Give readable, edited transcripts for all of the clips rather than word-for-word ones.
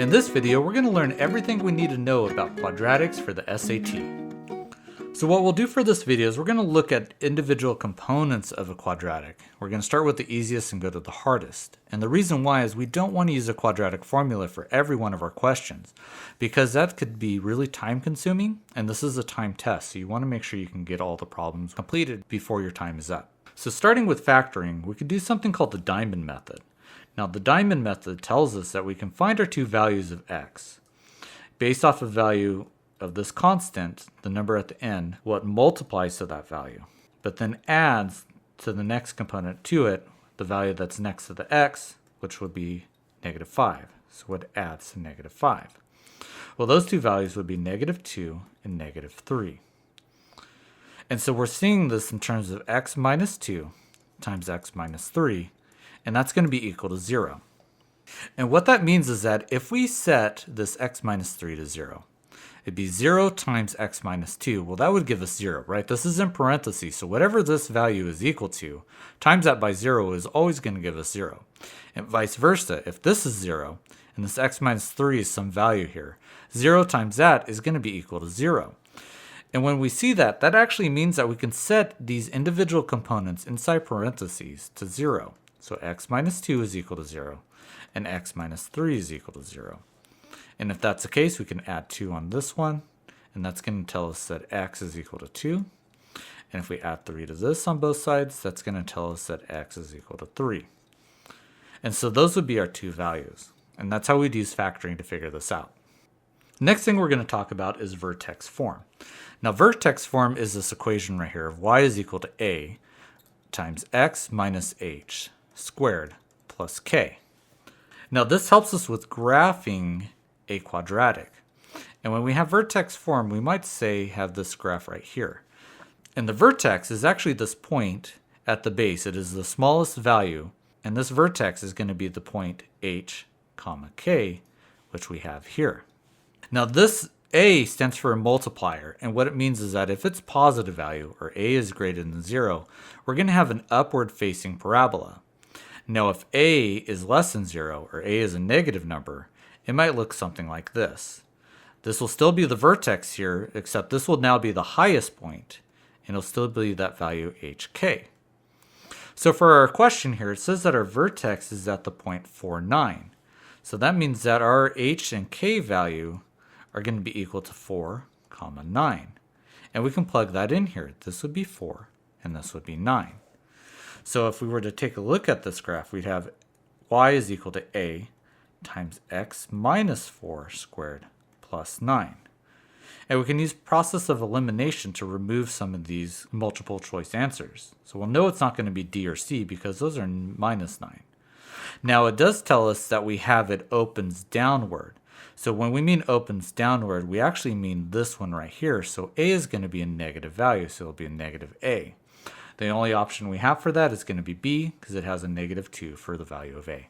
In this video, we're going to learn everything we need to know about quadratics for the SAT. So what we'll do for this video is we're going to look at individual components of a quadratic. We're going to start with the easiest and go to the hardest. And the reason why is we don't want to use a quadratic formula for every one of our questions, because that could be really time consuming, and this is a time test, so you want to make sure you can get all the problems completed before your time is up. So starting with factoring, we could do something called the diamond method. Now the diamond method tells us that we can find our two values of x. Based off of value of this constant, the number at the end, what multiplies to that value, but then adds to the next component to it, the value that's next to the x, which would be negative 5. So what adds to negative 5? Well, those two values would be negative 2 and negative 3. And so we're seeing this in terms of x minus 2 times x minus 3, and that's going to be equal to 0. And what that means is that if we set this x minus 3 to 0, it'd be 0 times x minus 2. Well, that would give us 0, right? This is in parentheses, so whatever this value is equal to, times that by 0 is always going to give us 0. And vice versa, if this is 0, and this x minus 3 is some value here, 0 times that is going to be equal to 0. And when we see that, that actually means that we can set these individual components inside parentheses to 0. So x minus 2 is equal to 0, and x minus 3 is equal to 0. And if that's the case, we can add 2 on this one, and that's going to tell us that x is equal to 2. And if we add 3 to this on both sides, that's going to tell us that x is equal to 3. And so those would be our two values. And that's how we'd use factoring to figure this out. Next thing we're going to talk about is vertex form. Now vertex form is this equation right here of y is equal to a times x minus h squared plus k. Now this helps us with graphing a quadratic. And when we have vertex form, we might say have this graph right here. And the vertex is actually this point at the base. It is the smallest value, and this vertex is going to be the point h comma k, which we have here. Now this a stands for a multiplier, and what it means is that if it's positive value, or a is greater than 0, we're going to have an upward facing parabola. Now if a is less than 0, or a is a negative number, it might look something like this. This will still be the vertex here, except this will now be the highest point, and it'll still be that value hk. So for our question here, it says that our vertex is at the point 4, 9. So that means that our h and k value are going to be equal to 4, 9. And we can plug that in here. This would be 4, and this would be 9. So if we were to take a look at this graph, we'd have y is equal to a times x minus 4 squared plus 9. And we can use process of elimination to remove some of these multiple choice answers. So we'll know it's not going to be D or C because those are minus 9. Now it does tell us that we have it opens downward. So when we mean opens downward, we actually mean this one right here. So a is going to be a negative value, so it'll be a negative a. The only option we have for that is going to be b, because it has a negative 2 for the value of a.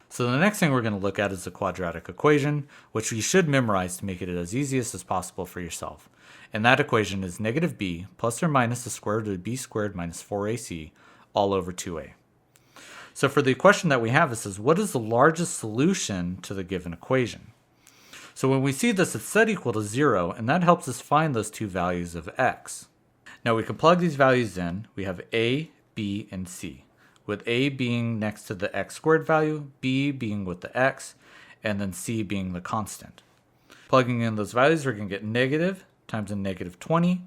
So the next thing we're going to look at is the quadratic equation, which you should memorize to make it as easy as possible for yourself. And that equation is negative b plus or minus the square root of b squared minus 4ac all over 2a. So for the question that we have, it says, what is the largest solution to the given equation? So when we see this, it's set equal to 0, and that helps us find those two values of x. Now we can plug these values in. We have a, b, and c, with a being next to the x squared value, b being with the x, and then c being the constant. Plugging in those values, we're going to get negative times a negative 20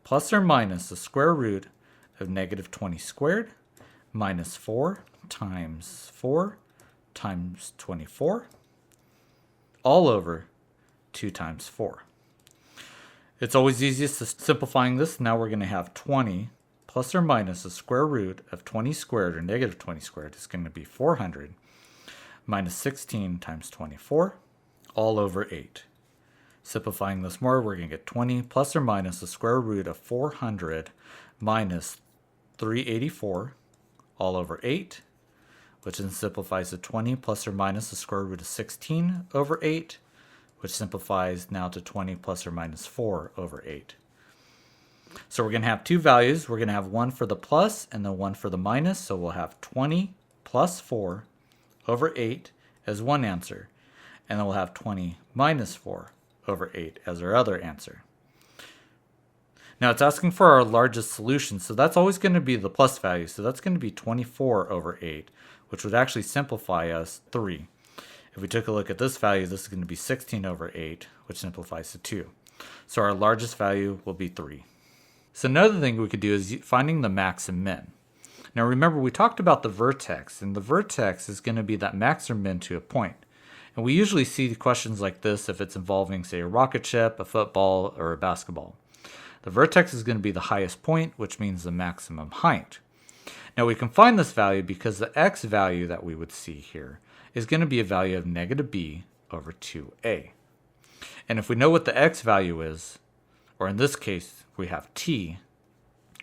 plus or minus the square root of negative 20 squared minus 4 times 24 all over 2 times 4. It's always easiest to simplifying this. Now we're going to have 20 plus or minus the square root of 20 squared, or negative 20 squared, is going to be 400 minus 16 times 24 all over 8. Simplifying this more, we're going to get 20 plus or minus the square root of 400 minus 384 all over 8, which then simplifies to 20 plus or minus the square root of 16 over 8, which simplifies now to 20 plus or minus 4 over 8. So we're going to have two values. We're going to have one for the plus and then one for the minus. So we'll have 20 plus 4 over 8 as one answer. And then we'll have 20 minus 4 over 8 as our other answer. Now it's asking for our largest solution, so that's always going to be the plus value. So that's going to be 24 over 8, which would actually simplify us 3. If we took a look at this value, this is going to be 16 over 8, which simplifies to 2. So our largest value will be 3. So another thing we could do is finding the max and min. Now remember, we talked about the vertex, and the vertex is going to be that max or min to a point. And we usually see questions like this if it's involving, say, a rocket ship, a football, or a basketball. The vertex is going to be the highest point, which means the maximum height. Now we can find this value because the x value that we would see here is going to be a value of negative b over 2a. And if we know what the x value is, or in this case we have t,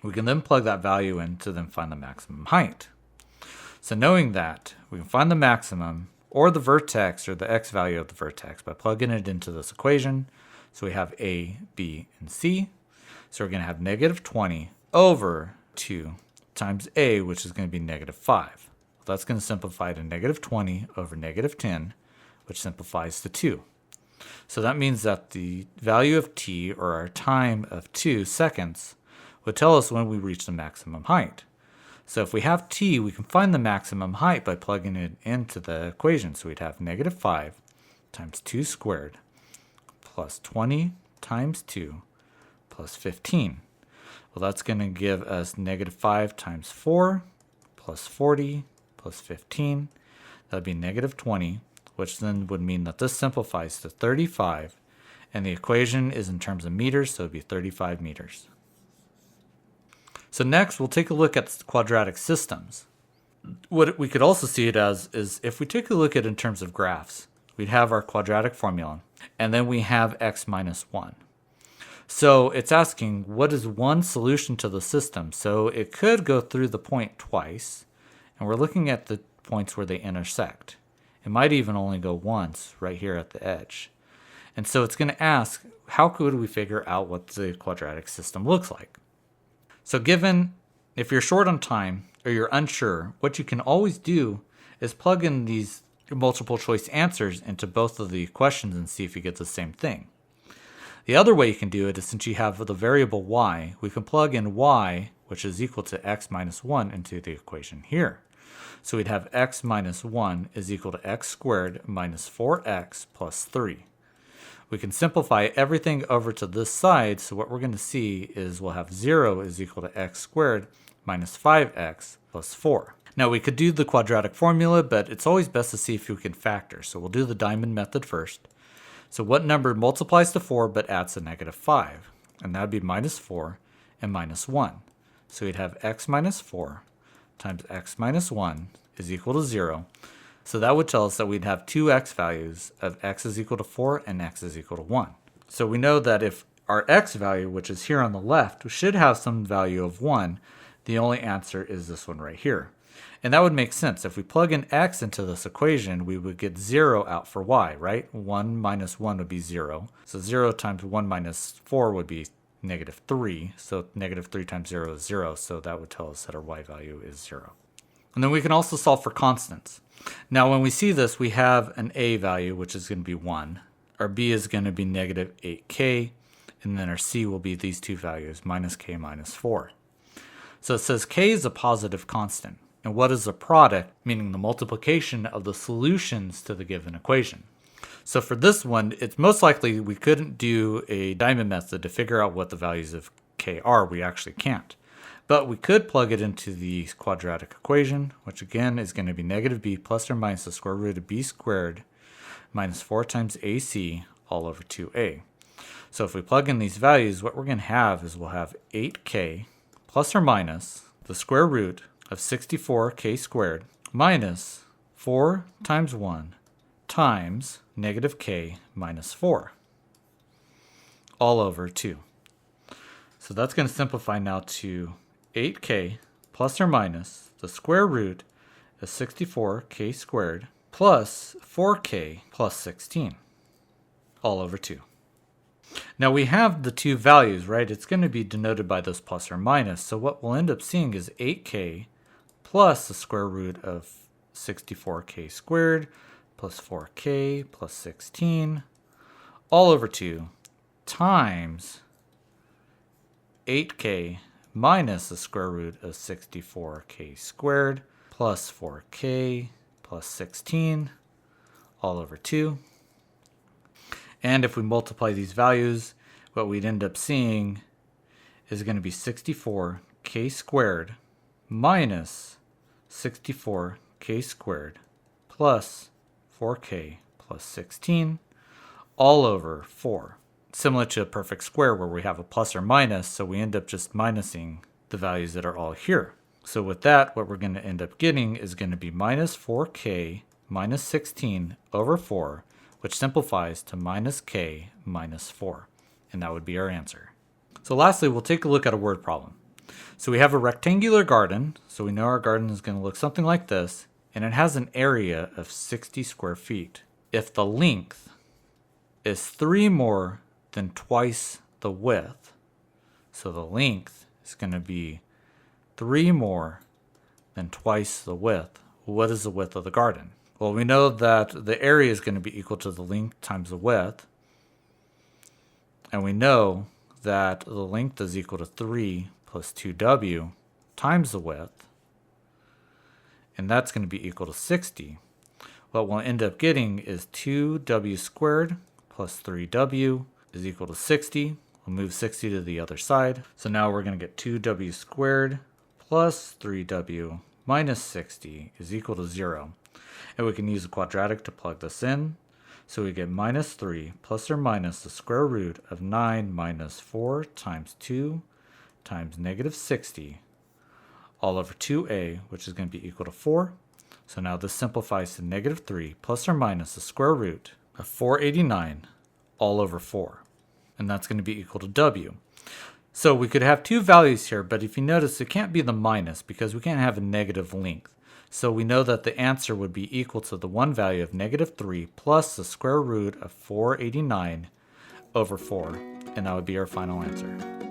we can then plug that value in to then find the maximum height. So knowing that, we can find the maximum or the vertex or the x value of the vertex by plugging it into this equation. So we have a, b, and c. So we're going to have negative 20 over 2 times a, which is going to be negative 5. Well, that's going to simplify to negative 20 over negative 10, which simplifies to 2. So that means that the value of t, or our time of 2 seconds, would tell us when we reach the maximum height. So if we have t, we can find the maximum height by plugging it into the equation. So we'd have negative 5 times 2 squared plus 20 times 2 plus 15. Well, that's going to give us negative 5 times 4 plus 40 plus 15. That would be negative 20, which then would mean that this simplifies to 35, and the equation is in terms of meters, so it would be 35 meters. So next, we'll take a look at quadratic systems. What we could also see it as is if we take a look at it in terms of graphs, we'd have our quadratic formula, and then we have x minus 1. So it's asking, what is one solution to the system? So it could go through the point twice, and we're looking at the points where they intersect. It might even only go once right here at the edge. And so it's going to ask, how could we figure out what the quadratic system looks like? So given, if you're short on time or you're unsure, what you can always do is plug in these multiple choice answers into both of the questions and see if you get the same thing. The other way you can do it is, since you have the variable y, we can plug in y, which is equal to x minus 1, into the equation here. So we'd have x minus 1 is equal to x squared minus 4x plus 3. We can simplify everything over to this side, so what we're going to see is we'll have 0 is equal to x squared minus 5x plus 4. Now we could do the quadratic formula, but it's always best to see if we can factor. So we'll do the diamond method first. So what number multiplies to 4 but adds a negative 5? And that would be minus 4 and minus 1. So we'd have x minus 4 times x minus 1 is equal to 0. So that would tell us that we'd have two x values of x is equal to 4 and x is equal to 1. So we know that if our x value, which is here on the left, should have some value of 1, the only answer is this one right here. And that would make sense. If we plug in x into this equation, we would get 0 out for y, right? 1 minus 1 would be 0. So 0 times 1 minus 4 would be negative 3. So negative 3 times 0 is 0. So that would tell us that our y value is 0. And then we can also solve for constants. Now when we see this, we have an a value, which is going to be 1. Our b is going to be negative 8k. And then our c will be these two values, minus k minus 4. So it says k is a positive constant. And what is the product? Meaning the multiplication of the solutions to the given equation. So for this one, it's most likely we couldn't do a diamond method to figure out what the values of k are. We actually can't. But we could plug it into the quadratic equation, which again is going to be negative b plus or minus the square root of b squared minus 4 times ac all over 2a. So if we plug in these values, what we're going to have is we'll have 8k plus or minus the square root of 64k squared minus 4 times 1 times negative k minus 4 all over 2. So that's going to simplify now to 8k plus or minus the square root of 64k squared plus 4k plus 16 all over 2. Now we have the two values, right? It's going to be denoted by this plus or minus. So what we'll end up seeing is 8k plus the square root of 64k squared plus 4k plus 16 all over 2 times 8k minus the square root of 64k squared plus 4k plus 16 all over 2. And if we multiply these values, what we'd end up seeing is going to be 64k squared minus 64k squared plus 4k plus 16 all over 4. Similar to a perfect square where we have a plus or minus, so we end up just minusing the values that are all here. So with that, what we're going to end up getting is going to be minus 4k minus 16 over 4, which simplifies to minus k minus 4. And that would be our answer. So lastly, we'll take a look at a word problem. So we have a rectangular garden, so we know our garden is going to look something like this, and it has an area of 60 square feet. If the length is 3 more than twice the width, so the length is going to be 3 more than twice the width, what is the width of the garden? Well, we know that the area is going to be equal to the length times the width, and we know that the length is equal to 3 plus 2w times the width, and that's going to be equal to 60. What we'll end up getting is 2w squared plus 3w is equal to 60. We'll move 60 to the other side. So now we're going to get 2w squared plus 3w minus 60 is equal to 0. And we can use a quadratic to plug this in. So we get minus 3 plus or minus the square root of 9 minus 4 times 2 times negative 60 all over 2a, which is going to be equal to 4. So now this simplifies to negative 3 plus or minus the square root of 489 all over 4. And that's going to be equal to w. So we could have two values here, but if you notice, it can't be the minus because we can't have a negative length. So we know that the answer would be equal to the one value of negative 3 plus the square root of 489 over 4. And that would be our final answer.